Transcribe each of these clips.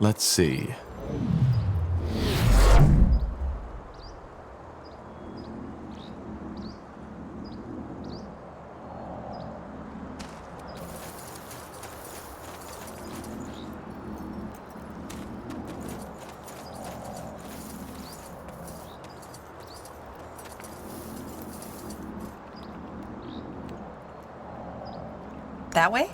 Let's see. That way?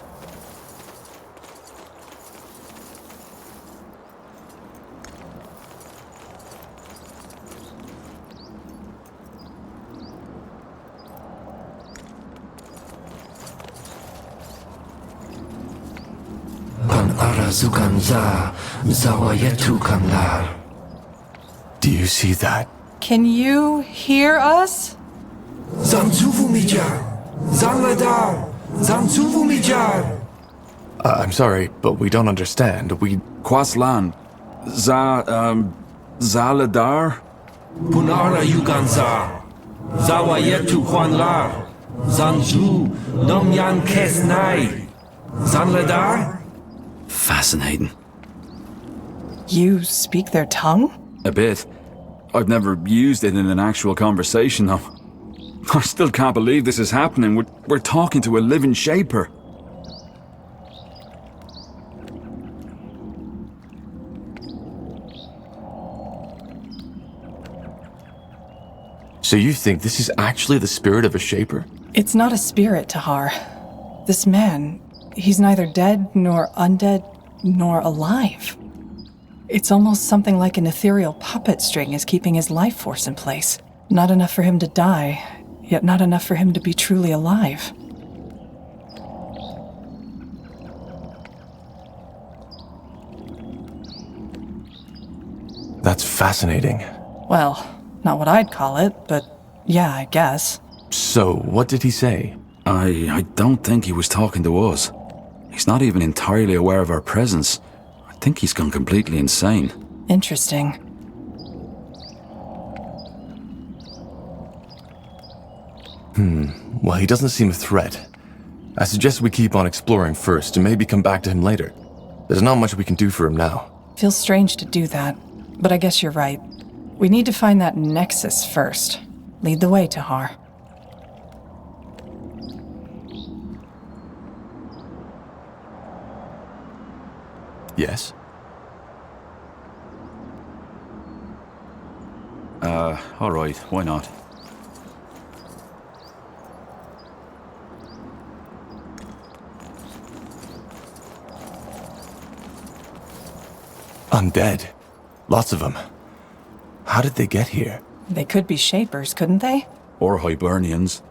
Do you see that? Can you hear us? I'm sorry, but we don't understand. Quaslan. Zaladar? Punara Yuganza, Zawayetu Kwanlar, Zanju, Nomyan Kesnai, Zanladar? Fascinating. You speak their tongue? A bit. I've never used it in an actual conversation, though. I still can't believe this is happening. We're talking to a living shaper. So you think this is actually the spirit of a shaper? It's not a spirit, Tahar. This man, he's neither dead, nor undead, nor alive. It's almost something like an ethereal puppet string is keeping his life force in place. Not enough for him to die, yet not enough for him to be truly alive. That's fascinating. Well, not what I'd call it, but yeah, I guess. So, what did he say? I don't think he was talking to us. He's not even entirely aware of our presence. I think he's gone completely insane. Interesting. Well, he doesn't seem a threat. I suggest we keep on exploring first and maybe come back to him later. There's not much we can do for him now. Feels strange to do that, but I guess you're right. We need to find that nexus first. Lead the way, Tahar. Yes? Alright, why not? Undead. Lots of them. How did they get here? They could be shapers, couldn't they? Or Hibernians.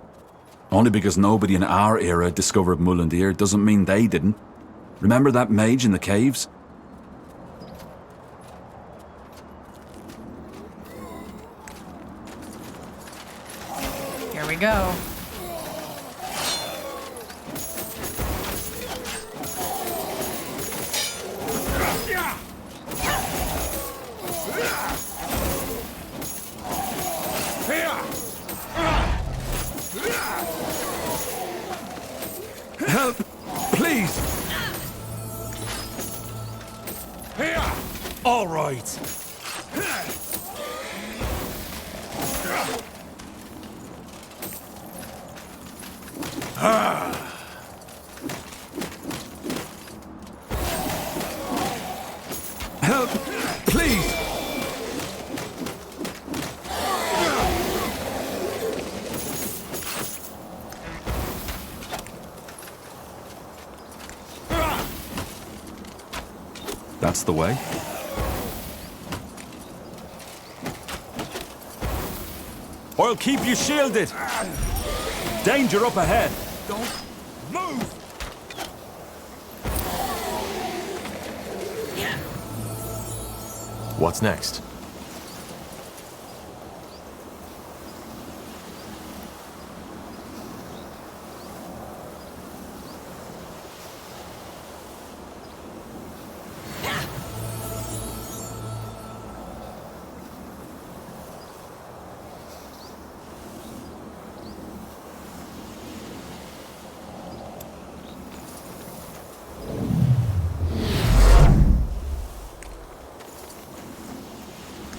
Only because nobody in our era discovered Mullendeer doesn't mean they didn't. Remember that mage in the caves? Here we go. Help! Please! All right. Help! Please! That's the way. I'll keep you shielded. Danger up ahead. Don't move. What's next?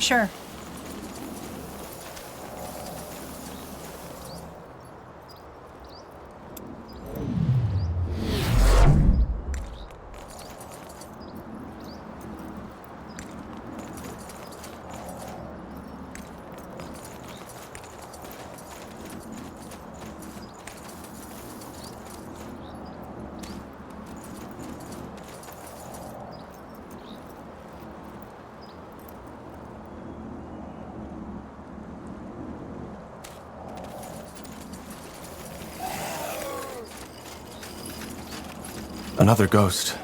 Sure. Another ghost.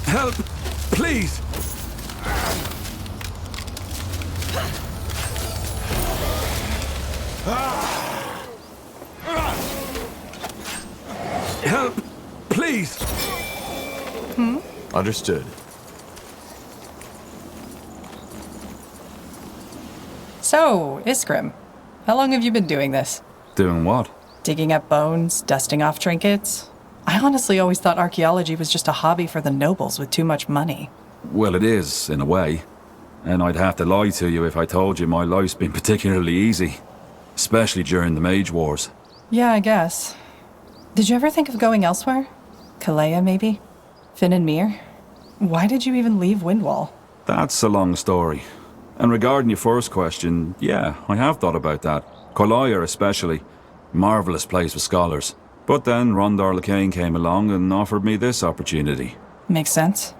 Help! Please! Help! Please! Understood. So, Iskrim, how long have you been doing this? Doing what? Digging up bones, dusting off trinkets? I honestly always thought archaeology was just a hobby for the nobles with too much money. Well, it is, in a way. And I'd have to lie to you if I told you my life's been particularly easy. Especially during the Mage Wars. Yeah, I guess. Did you ever think of going elsewhere? Kalea, maybe? Finn and Mir? Why did you even leave Windwall? That's a long story. And regarding your first question, yeah, I have thought about that. Collier especially. Marvellous place for scholars. But then Rondar Lacane came along and offered me this opportunity. Makes sense.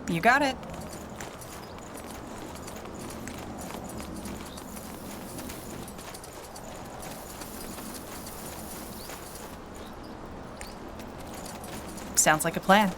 You got it. Sounds like a plan.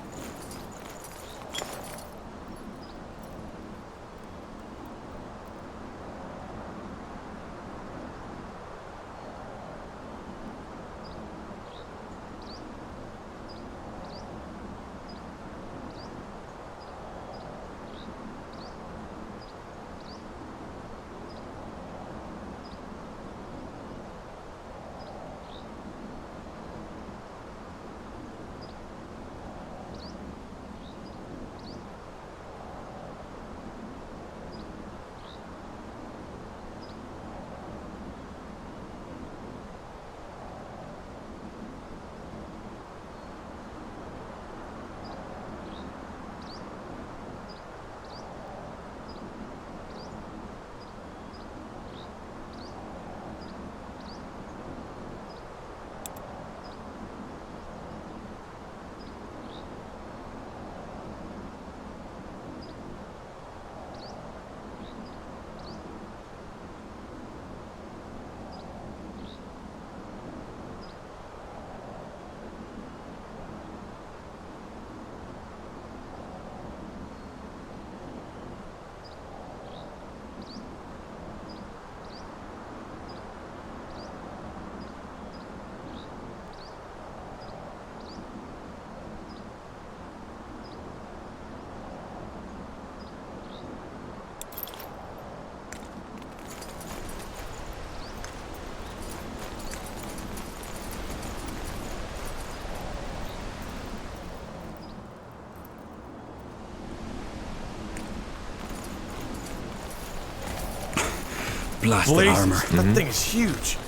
blasted Blazes. armor. That thing is huge.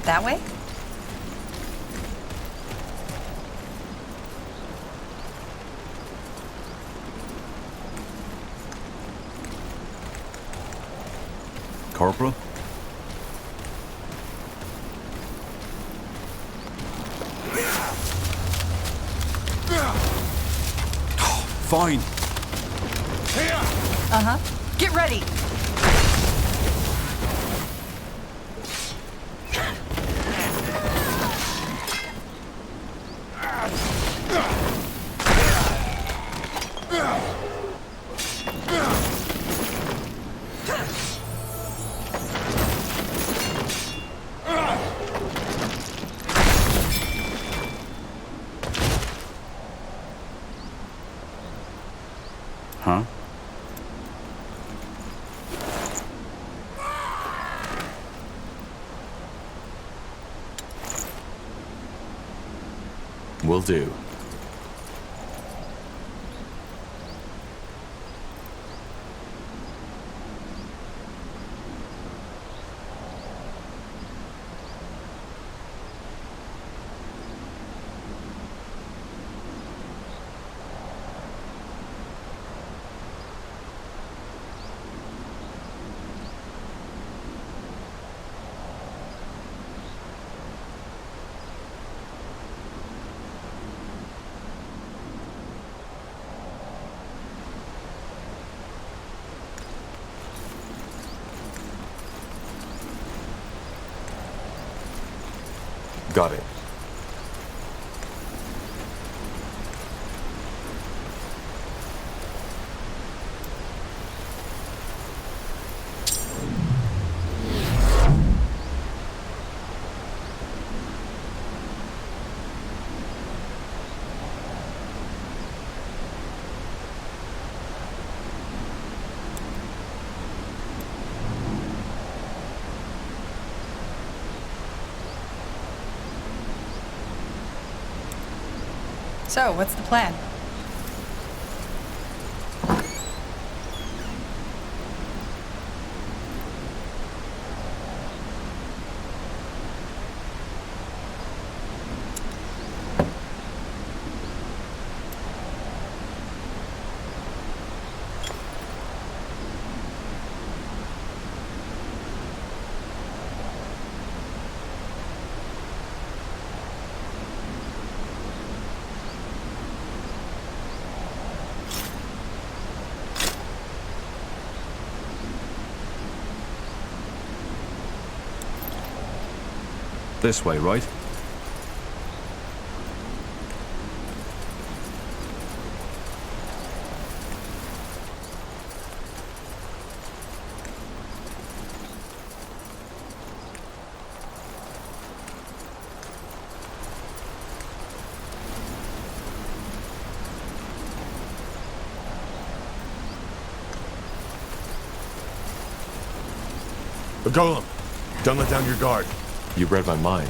That way? Corporal? Fine. Uh-huh. Get ready! Huh? Will do. Got it. So, what's the plan? This way, right? The golem. Don't let down your guard. You read my mind.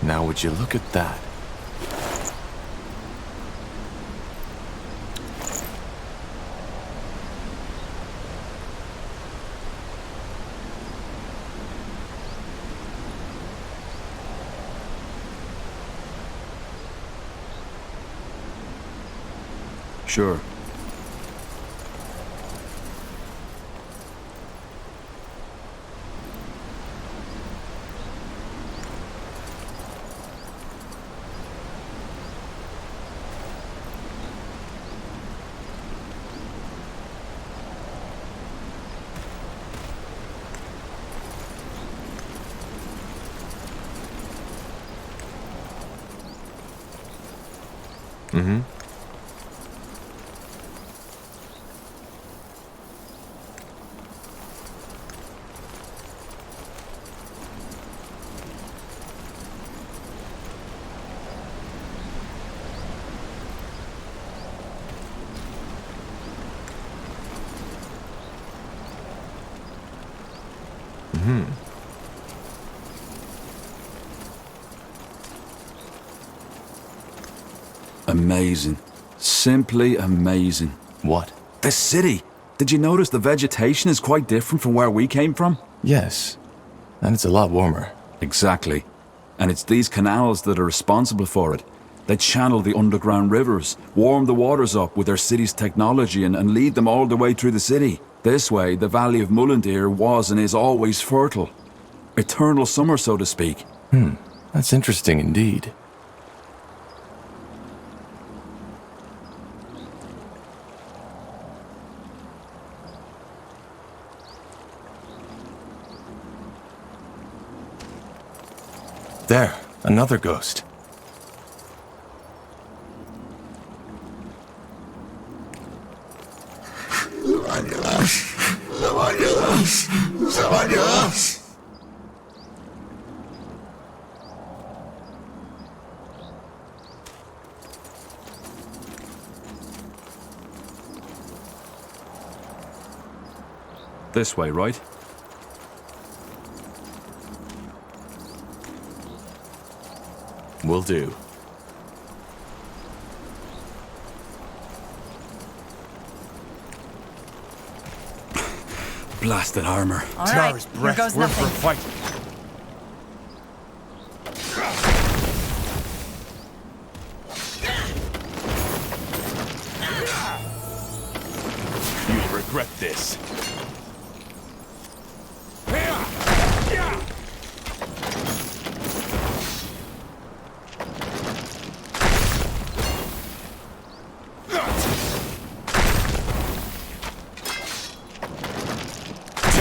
Now would you look at that? Sure. Mm-hmm. Amazing. Simply amazing. What? This city! Did you notice the vegetation is quite different from where we came from? Yes. And it's a lot warmer. Exactly. And it's these canals that are responsible for it. They channel the underground rivers, warm the waters up with their city's technology and lead them all the way through the city. This way, the Valley of Mullindir was and is always fertile. Eternal summer, so to speak. That's interesting indeed. There, another ghost. This way, right? Will do. Blasted armor. All right, Tara's here breath goes worth for a nothing. fight. You'll regret this.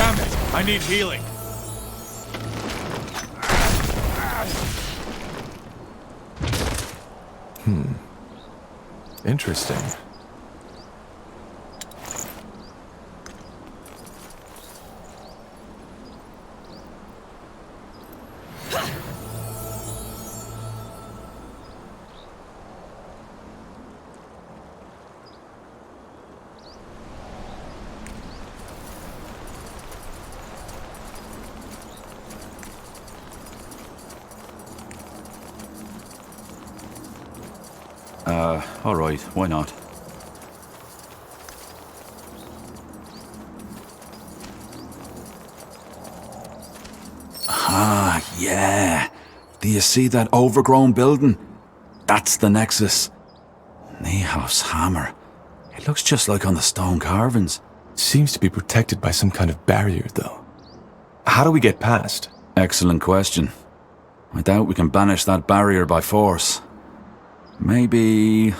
Damn it! I need healing. Interesting. Alright, why not? Ah, yeah. Do you see that overgrown building? That's the Nexus. Nehof's hammer. It looks just like on the stone carvings. Seems to be protected by some kind of barrier, though. How do we get past? Excellent question. I doubt we can banish that barrier by force. Maybe...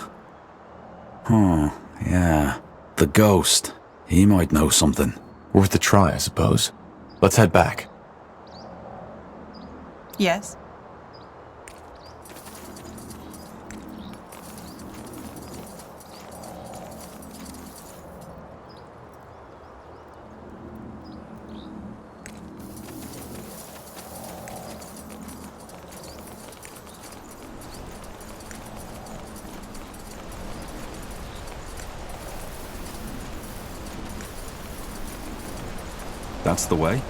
yeah. The ghost. He might know something. Worth a try, I suppose. Let's head back. Yes. That's the way?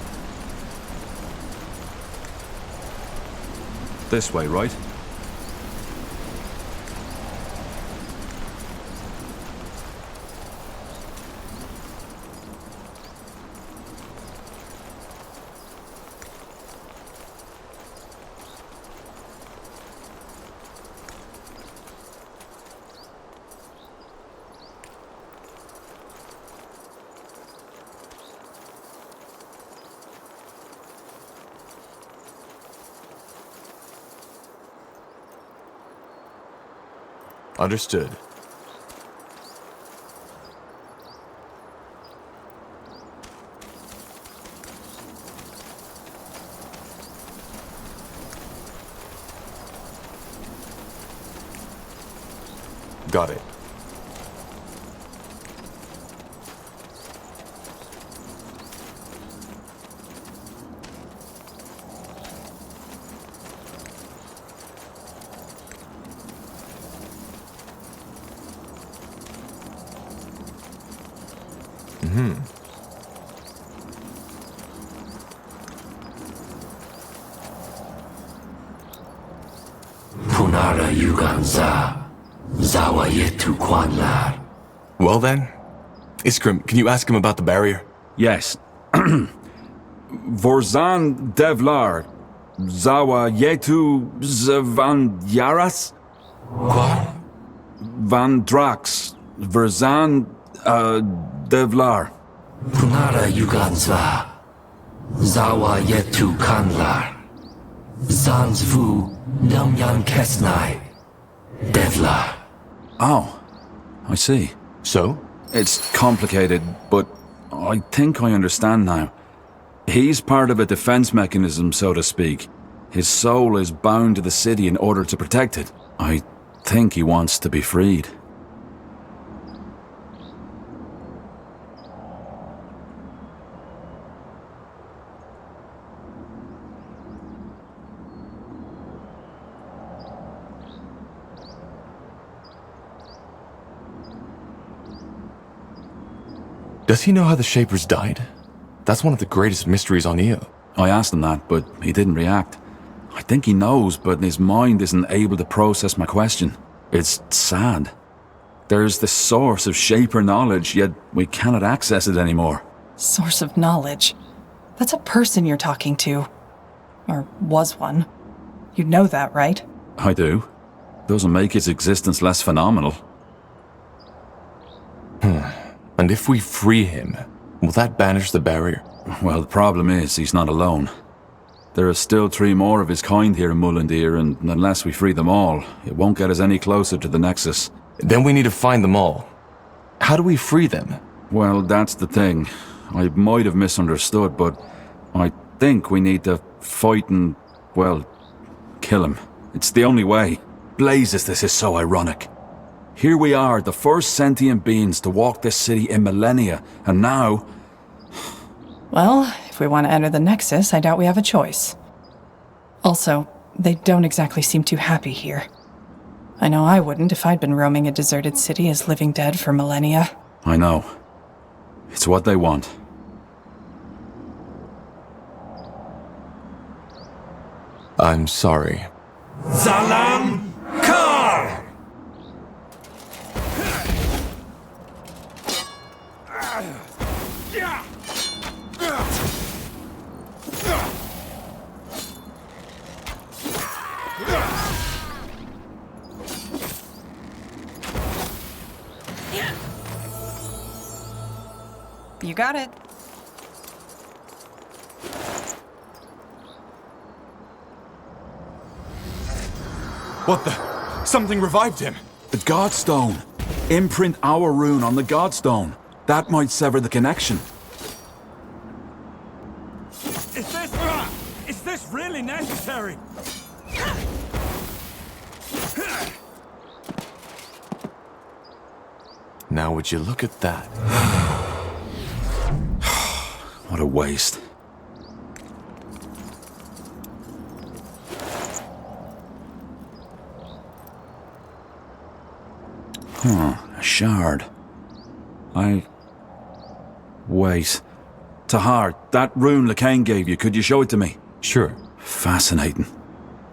This way, right? Understood. Got it. Punara Yuganza, Zawa Yetu Kwanlar. Well then, Iskrim, can you ask him about the barrier? Yes. Vorzan Devlar, Zawa Yetu Van Yaras? Kwa? Van Drax, Verzan Devlar. Punara Yuganza, Zawa Yetu Kanlar. Zanzvu Namyan Kesnai, Devlar. Oh, I see. So? It's complicated, but I think I understand now. He's part of a defense mechanism, so to speak. His soul is bound to the city in order to protect it. I think he wants to be freed. Does he know how the Shapers died? That's one of the greatest mysteries on Io. I asked him that, but he didn't react. I think he knows, but his mind isn't able to process my question. It's sad. There's this source of Shaper knowledge, yet we cannot access it anymore. Source of knowledge. That's a person you're talking to. Or was one. You know that, right? I do. Doesn't make his existence less phenomenal. And if we free him, will that banish the barrier? Well, the problem is he's not alone. There are still 3 more of his kind here in Mullendir, and unless we free them all, it won't get us any closer to the Nexus. Then we need to find them all. How do we free them? Well, that's the thing. I might have misunderstood, but I think we need to fight and, well, kill him. It's the only way. Blazes, this is so ironic. Here we are, the first sentient beings to walk this city in millennia, and now... Well, if we want to enter the Nexus, I doubt we have a choice. Also, they don't exactly seem too happy here. I know I wouldn't if I'd been roaming a deserted city as living dead for millennia. I know. It's what they want. I'm sorry. Zalam Kar! You got it. What the? Something revived him. The Godstone! Imprint our rune on the Godstone. That might sever the connection. Is this really necessary? Now would you look at that? What a waste. A shard. Wait. Tahar, that rune Lacane gave you, could you show it to me? Sure. Fascinating.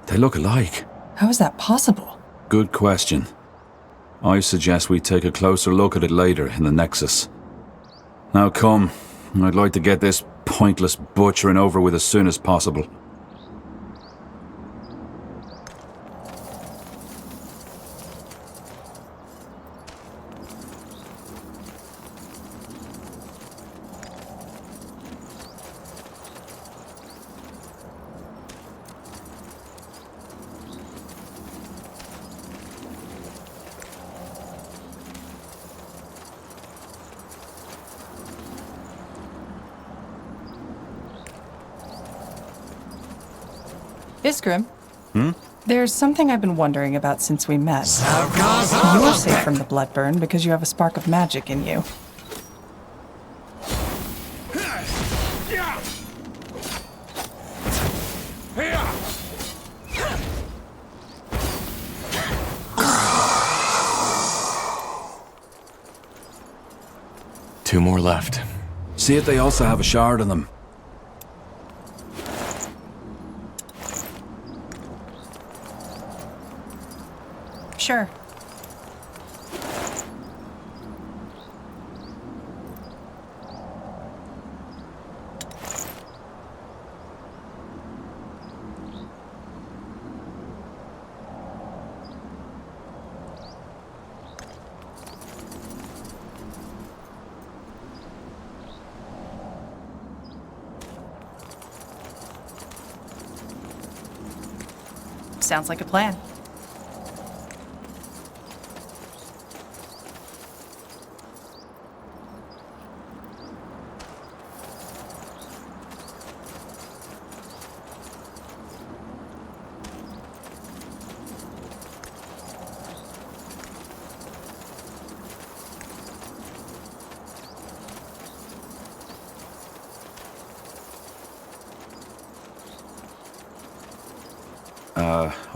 They look alike. How is that possible? Good question. I suggest we take a closer look at it later in the Nexus. Now come, I'd like to get this pointless butchering over with as soon as possible. Iskrim? There's something I've been wondering about since we met. You're safe from the bloodburn because you have a spark of magic in you. Two more left. See if they also have a shard on them. Sure. Sounds like a plan.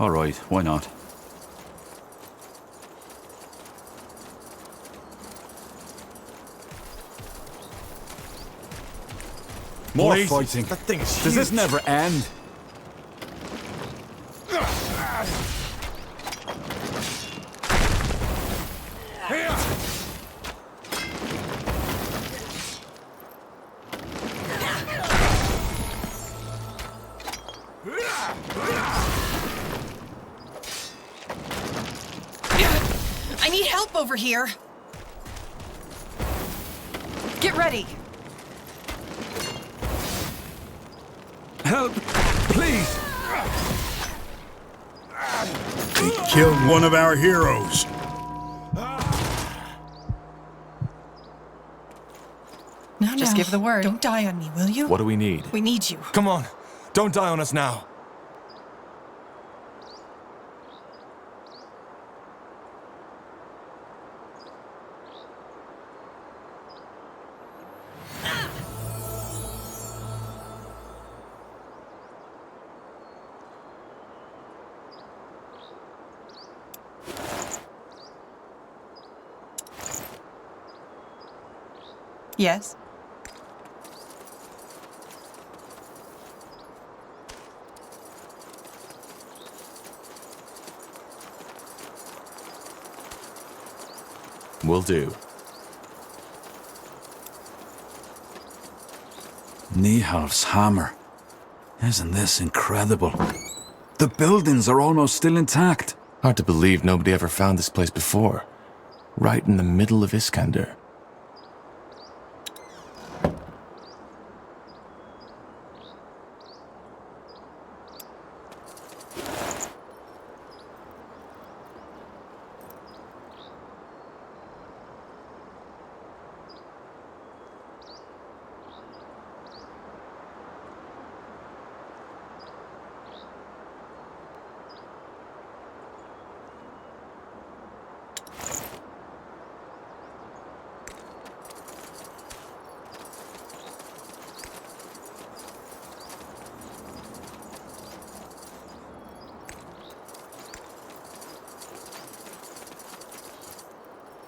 Alright, why not? More Blazes, fighting. that thing is Does this huge. never end? I need help over here. Get ready. Help! Please! They killed one of our heroes. Now, Just give the word. Don't die on me, will you? What do we need? We need you. Come on, don't die on us now. Yes? Will do. Niehalf's hammer. Isn't this incredible? The buildings are almost still intact. Hard to believe nobody ever found this place before. Right in the middle of Iskander.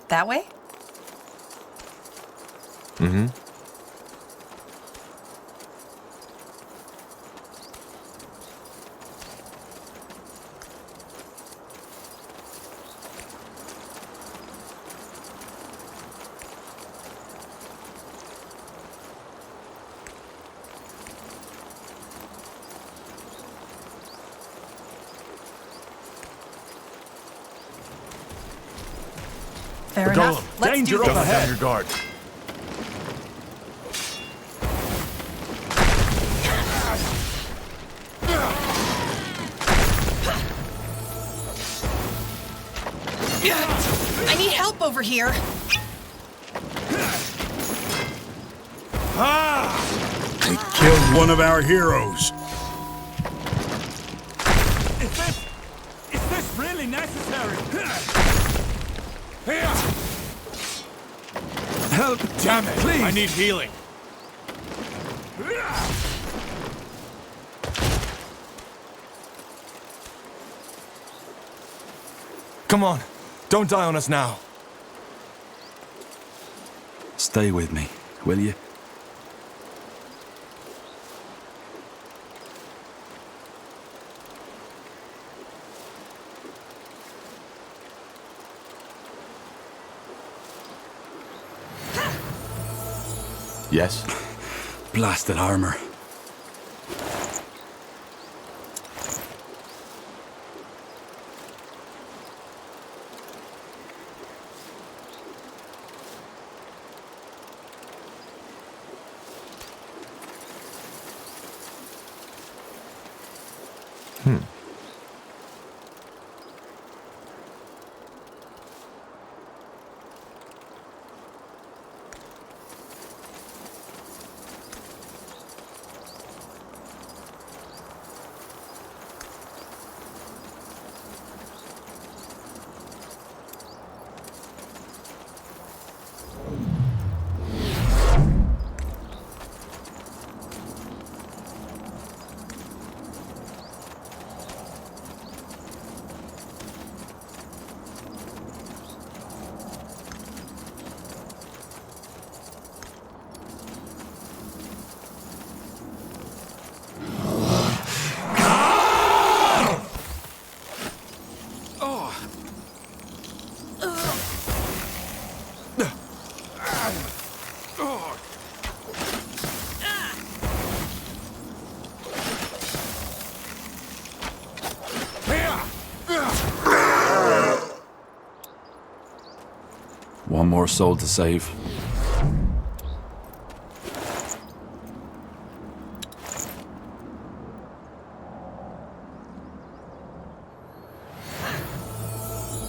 That way? Mm-hmm. Fair enough. Let's danger do up this. ahead. Down your guard. I need help over here. They killed one of our heroes. Is this really necessary? Help! Damn it, Please! I need healing. Come on, don't die on us now. Stay with me, will you? Yes? Blasted armor. One more soul to save.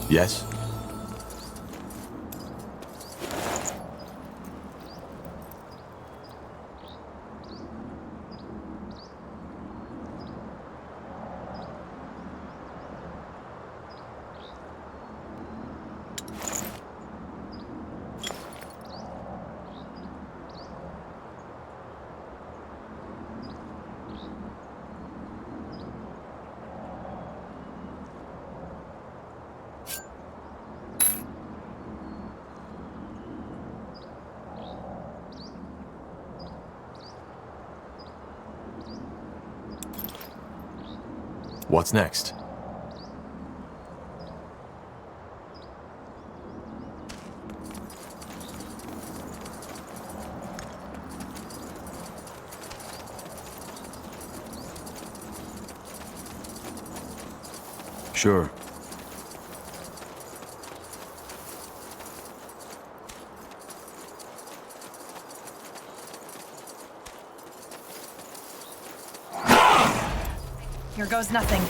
Yes? What's next? Sure. Here goes nothing.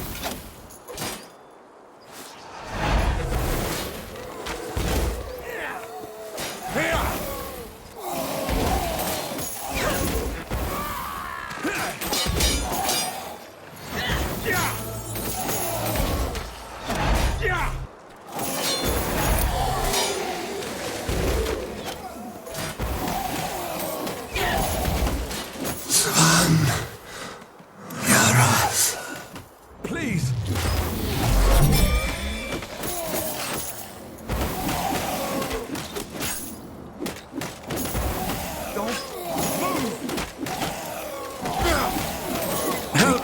Please!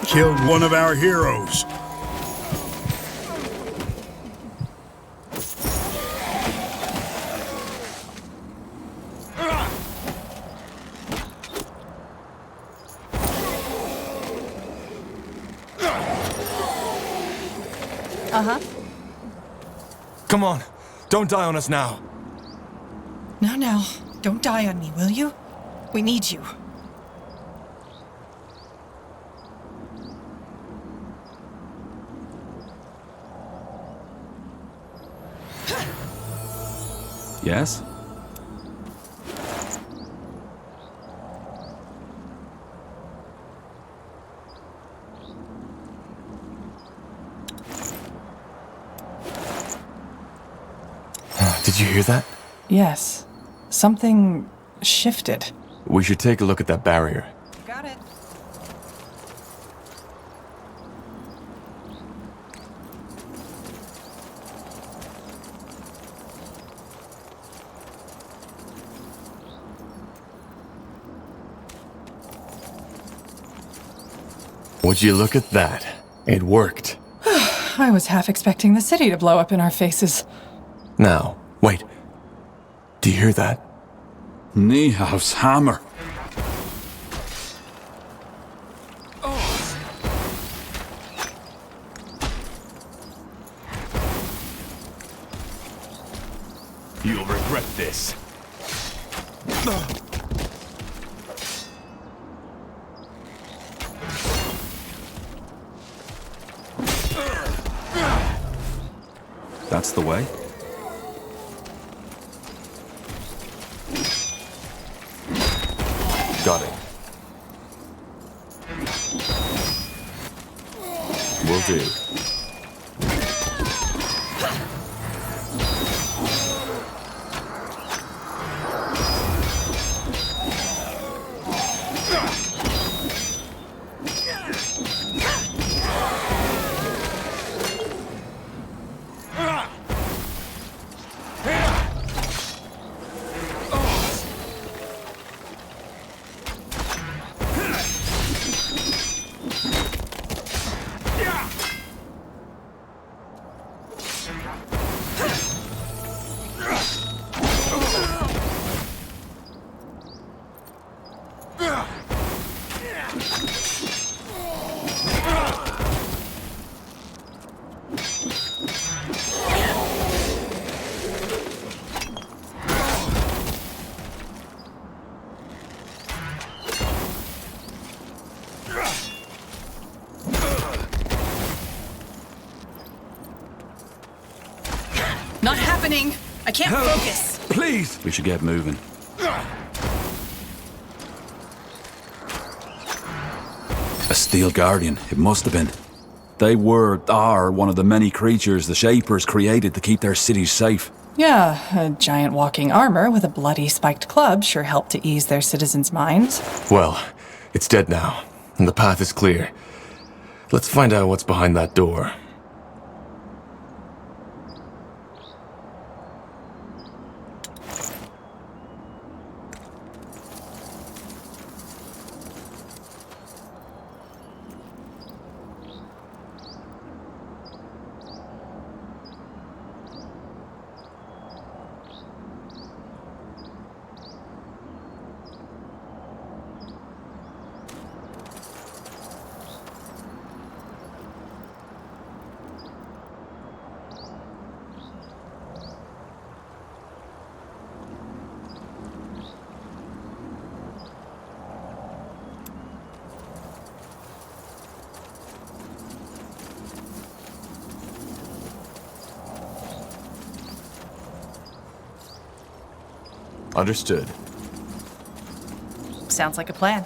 Killed one of our heroes. Uh-huh. Come on, don't die on us now. Now, don't die on me, will you? We need you. Yes? Did you hear that? Yes. Something shifted. We should take a look at that barrier. Got it. Would you look at that? It worked. I was half expecting the city to blow up in our faces. Now, wait. Do you hear that? Nihav's hammer. You'll regret this. That's the way? Got it. Will do. Not happening! I can't focus! Please! We should get moving. A Steel Guardian, it must have been. They are one of the many creatures the Shapers created to keep their cities safe. Yeah, a giant walking armor with a bloody spiked club sure helped to ease their citizens' minds. Well, it's dead now, and the path is clear. Let's find out what's behind that door. Understood. Sounds like a plan.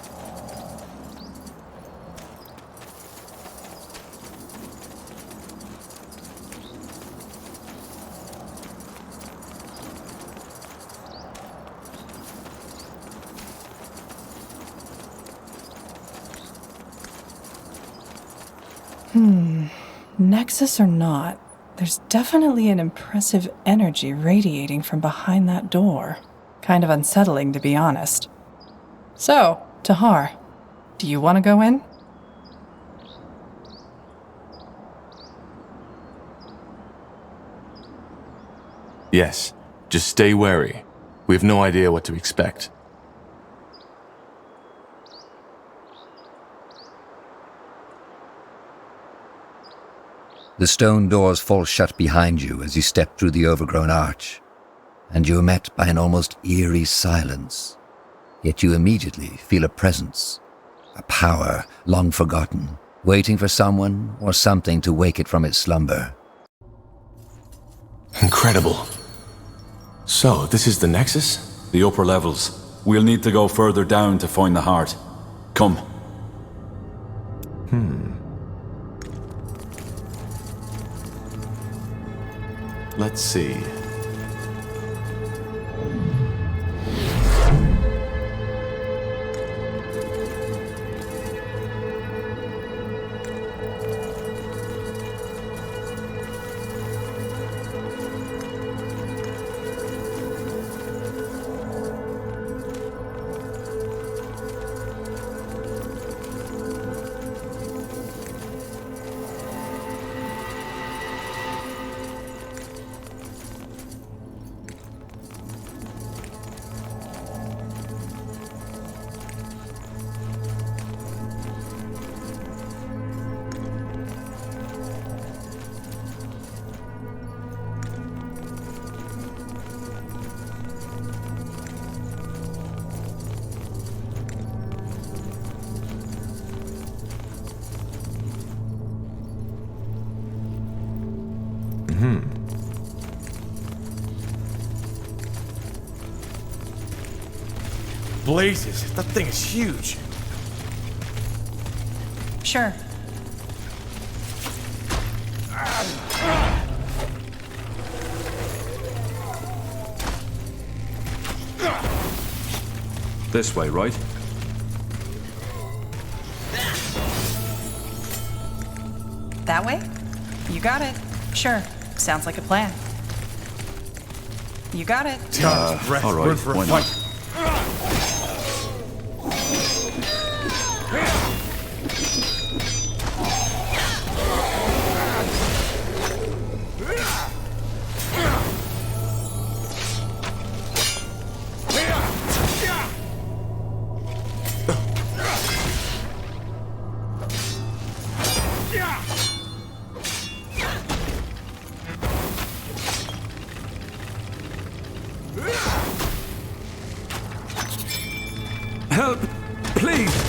Nexus or not, there's definitely an impressive energy radiating from behind that door. Kind of unsettling, to be honest. So, Tahar, do you want to go in? Yes, just stay wary. We have no idea what to expect. The stone doors fall shut behind you as you step through the overgrown arch, and you are met by an almost eerie silence. Yet you immediately feel a presence, a power long forgotten, waiting for someone or something to wake it from its slumber. Incredible. So, this is the Nexus? The upper levels. We'll need to go further down to find the heart. Come. Let's see. blazes, that thing is huge. Sure. This way, right? That way? You got it. Sure. Sounds like a plan. You got it. God's breath, all right, we're for a why not? fight. Help! Please!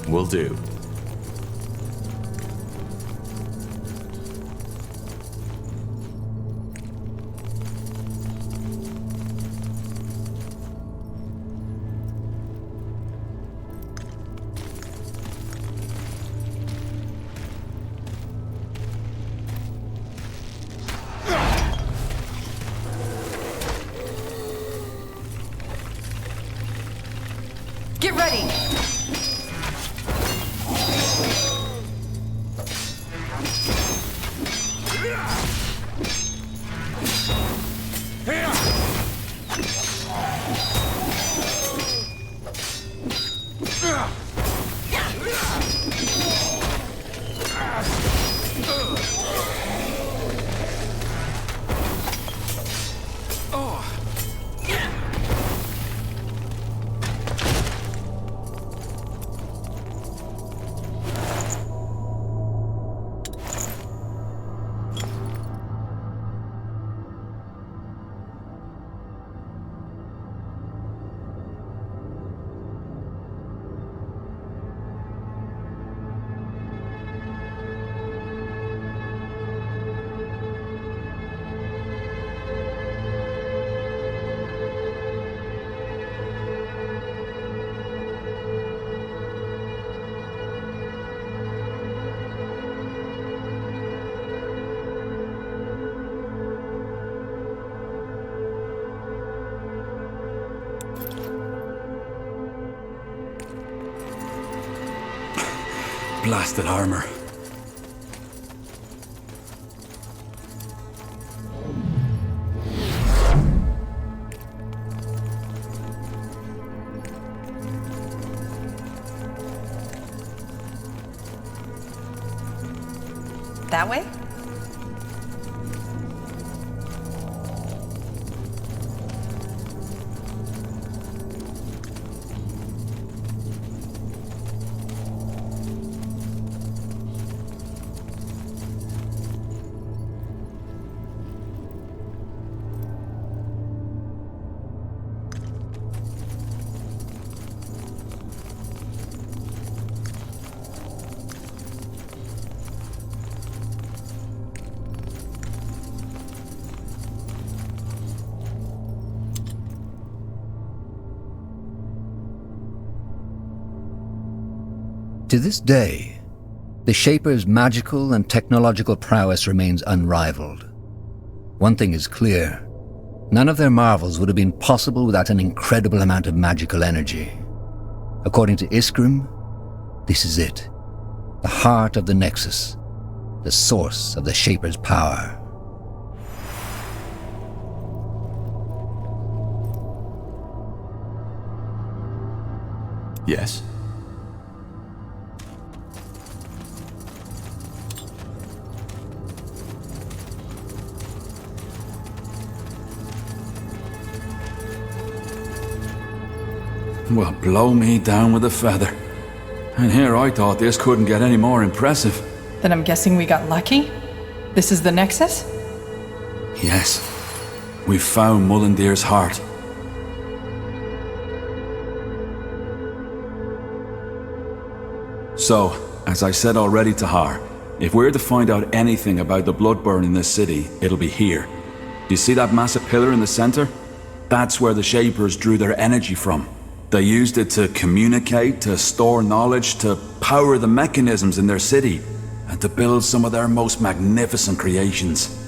Will do. Get ready! Blasted armor. That way? To this day, the Shaper's magical and technological prowess remains unrivaled. One thing is clear: none of their marvels would have been possible without an incredible amount of magical energy. According to Iskrim, this is it, the heart of the Nexus, the source of the Shaper's power. Yes? Well, blow me down with a feather. And here I thought this couldn't get any more impressive. Then I'm guessing we got lucky? This is the Nexus? Yes, we found Mullendear's heart. So, as I said already to Har, if we're to find out anything about the Bloodburn in this city, it'll be here. Do you see that massive pillar in the center? That's where the Shapers drew their energy from. They used it to communicate, to store knowledge, to power the mechanisms in their city, and to build some of their most magnificent creations.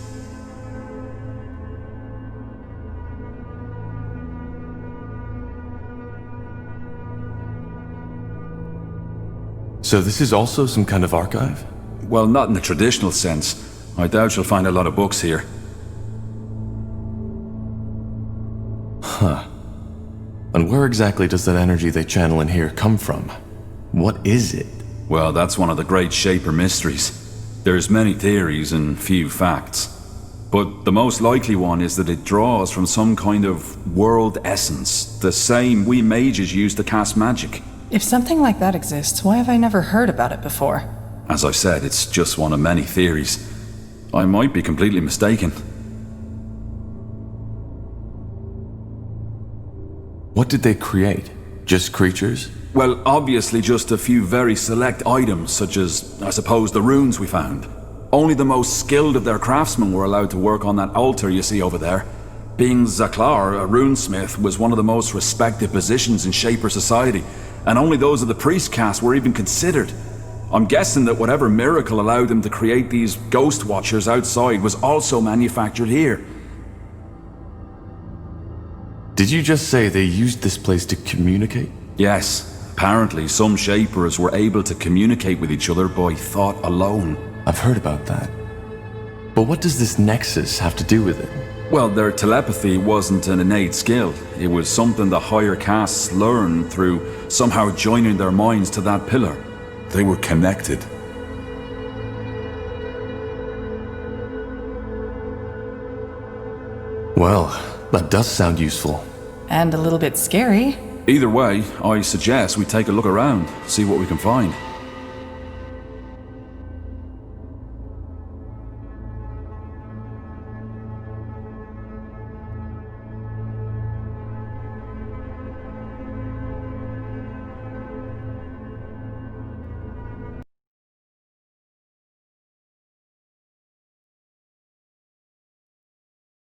So this is also some kind of archive? Well, not in the traditional sense. I doubt you'll find a lot of books here. Huh. And where exactly does that energy they channel in here come from? What is it? Well, that's one of the great Shaper mysteries. There's many theories and few facts. But the most likely one is that it draws from some kind of world essence, the same we mages use to cast magic. If something like that exists, why have I never heard about it before? As I said, it's just one of many theories. I might be completely mistaken. What did they create? Just creatures? Well, obviously just a few very select items, such as, I suppose, the runes we found. Only the most skilled of their craftsmen were allowed to work on that altar you see over there. Being Zaklar, a runesmith, was one of the most respected positions in Shaper society, and only those of the priest caste were even considered. I'm guessing that whatever miracle allowed them to create these ghost watchers outside was also manufactured here. Did you just say they used this place to communicate? Yes. Apparently, some Shapers were able to communicate with each other by thought alone. I've heard about that. But what does this Nexus have to do with it? Well, their telepathy wasn't an innate skill. It was something the higher castes learned through somehow joining their minds to that pillar. They were connected. Well, that does sound useful. And a little bit scary. Either way, I suggest we take a look around, see what we can find.